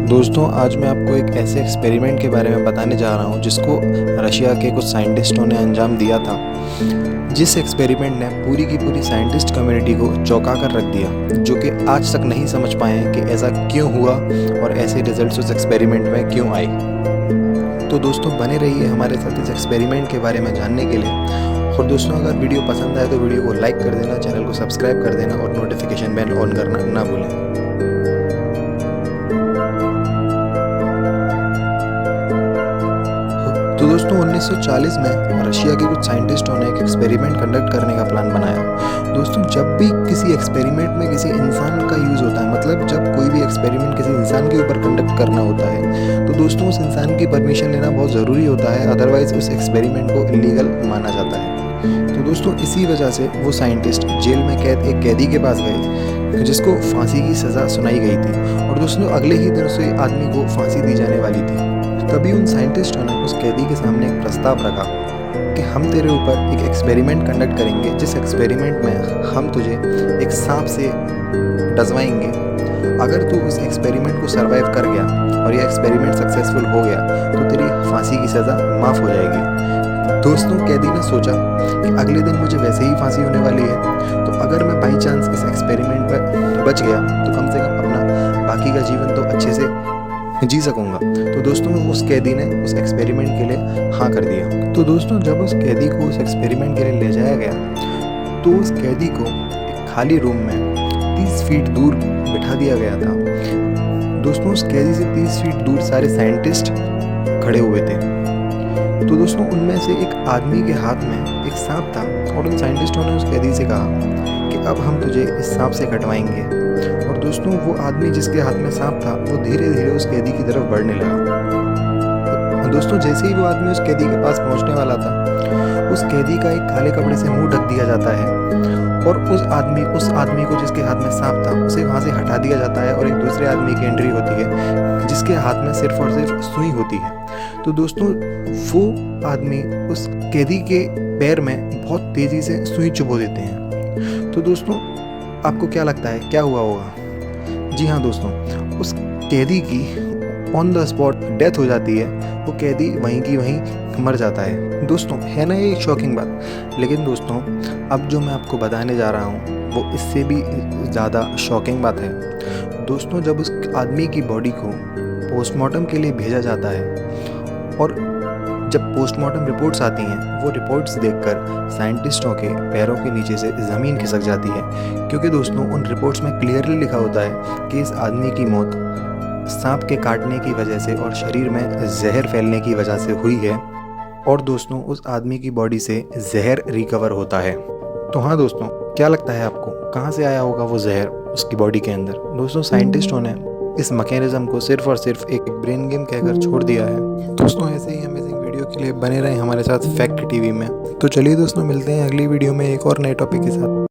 दोस्तों आज मैं आपको एक ऐसे एक्सपेरिमेंट के बारे में बताने जा रहा हूँ जिसको रशिया के कुछ साइंटिस्टों ने अंजाम दिया था। जिस एक्सपेरिमेंट ने पूरी की पूरी साइंटिस्ट कम्युनिटी को चौंका कर रख दिया, जो कि आज तक नहीं समझ पाए हैं कि ऐसा क्यों हुआ और ऐसे रिजल्ट्स उस एक्सपेरिमेंट में क्यों आए। तो दोस्तों बने रहिए हमारे साथ इस एक्सपेरिमेंट के बारे में जानने के लिए। और दोस्तों अगर वीडियो पसंद आए तो वीडियो को लाइक कर देना, चैनल को सब्सक्राइब कर देना और नोटिफिकेशन बेल ऑन करना ना भूलें। तो दोस्तों 1940 में रशिया के कुछ साइंटिस्टों ने एक एक्सपेरिमेंट कंडक्ट करने का प्लान बनाया। दोस्तों जब भी किसी एक्सपेरिमेंट में किसी इंसान का यूज़ होता है, मतलब जब कोई भी एक्सपेरिमेंट किसी इंसान के ऊपर कंडक्ट करना होता है, तो दोस्तों उस इंसान की परमिशन लेना बहुत ज़रूरी होता है, अदरवाइज उस एक्सपेरिमेंट को इलीगल माना जाता है। तो दोस्तों इसी वजह से वो साइंटिस्ट जेल में कैद एक कैदी के पास गए जिसको फांसी की सज़ा सुनाई गई थी। और दोस्तों अगले ही दिन उस आदमी को फांसी दी जाने वाली थी। तभी उन साइंटिस्टों ने उस कैदी के सामने एक प्रस्ताव रखा कि हम तेरे ऊपर एक एक्सपेरिमेंट कंडक्ट करेंगे, जिस एक्सपेरिमेंट में हम तुझे एक सांप से डसवाएंगे। अगर तू उस एक्सपेरिमेंट को सरवाइव कर गया और यह एक्सपेरिमेंट सक्सेसफुल हो गया तो तेरी फांसी की सज़ा माफ़ हो जाएगी। दोस्तों कैदी ने सोचा कि अगले दिन मुझे वैसे ही फांसी होने वाली है, तो अगर मैं बाई चांस इस एक्सपेरिमेंट में बच गया तो कम से कम अपना बाकी का जीवन तो अच्छे से जी सकूंगा। तो दोस्तों उस कैदी ने उस एक्सपेरिमेंट के लिए हाँ कर दिया। तो दोस्तों जब उस कैदी को उस एक्सपेरिमेंट के लिए ले जाया गया तो उस कैदी को एक खाली रूम में 30 फीट दूर बिठा दिया गया था। दोस्तों उस कैदी से 30 फीट दूर सारे साइंटिस्ट खड़े हुए थे। तो दोस्तों उनमें से एक आदमी के हाथ में एक सांप था और उन साइंटिस्टों ने उस कैदी से कहा कि अब हम तुझे इस सांप से कटवाएंगे। और दोस्तों वो आदमी जिसके हाथ में सांप था वो धीरे धीरे उस कैदी की तरफ बढ़ने लगा। दोस्तों जैसे ही वो आदमी उस कैदी के पास पहुंचने वाला था, उस कैदी का एक काले कपड़े से मुंह ढक दिया जाता है और उस आदमी को जिसके हाथ में सांप था उसे वहां से हटा दिया जाता है और एक दूसरे आदमी की एंट्री होती है जिसके हाथ में सिर्फ और सिर्फ सुई होती है। तो दोस्तों वो आदमी उस कैदी के पैर में बहुत तेजी से सुई चुभो देते हैं। तो दोस्तों आपको क्या लगता है क्या हुआ होगा? जी हाँ दोस्तों, उस कैदी की ऑन द स्पॉट डेथ हो जाती है। वो कैदी वहीं की वहीं मर जाता है। दोस्तों है ना ये एक शॉकिंग बात? लेकिन दोस्तों अब जो मैं आपको बताने जा रहा हूँ वो इससे भी ज़्यादा शॉकिंग बात है। दोस्तों जब उस आदमी की बॉडी को पोस्टमार्टम के लिए भेजा जाता है और जब पोस्टमार्टम रिपोर्ट्स आती हैं, वो रिपोर्ट्स देखकर साइंटिस्टों के पैरों के नीचे से ज़मीन खिसक जाती है, क्योंकि दोस्तों उन रिपोर्ट्स में क्लियरली लिखा होता है कि इस आदमी की मौत सांप के काटने की वजह से और शरीर में जहर फैलने की वजह से हुई है। और दोस्तों उस आदमी की बॉडी से जहर रिकवर होता है। तो हाँ दोस्तों, क्या लगता है आपको कहाँ से आया होगा वो जहर उसकी बॉडी के अंदर? दोस्तों साइंटिस्टों ने इस मैकेनिज्म को सिर्फ और सिर्फ एक ब्रेन गेम कहकर छोड़ दिया है। दोस्तों ऐसे ही अमेजिंग वीडियो के लिए बने रहें हमारे साथ फैक्ट टीवी में। तो चलिए दोस्तों मिलते हैं अगली वीडियो में एक और नए टॉपिक के साथ।